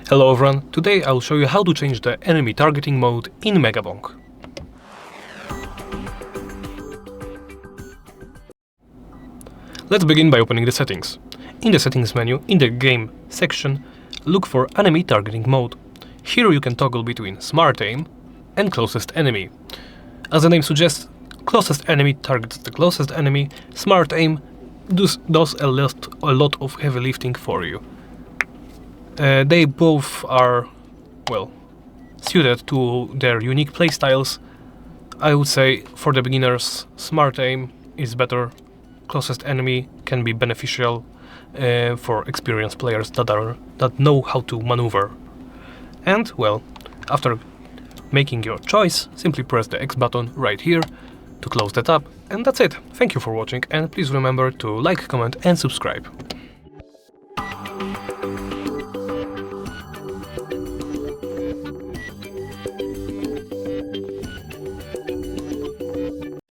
Hello everyone, today I'll show you how to change the enemy targeting mode in Megabonk. Let's begin by opening the settings. In the settings menu, in the game section, look for enemy targeting mode. Here you can toggle between smart aim and closest enemy. As the name suggests, closest enemy targets the closest enemy, smart aim does a lot of heavy lifting for you. They both are, well, suited to their unique playstyles. I would say for the beginners, smart aim is better. Closest enemy can be beneficial for experienced players that know how to maneuver. And, well, after making your choice, simply press the X button right here to close the tab. And that's it. Thank you for watching, and please remember to like, comment and subscribe.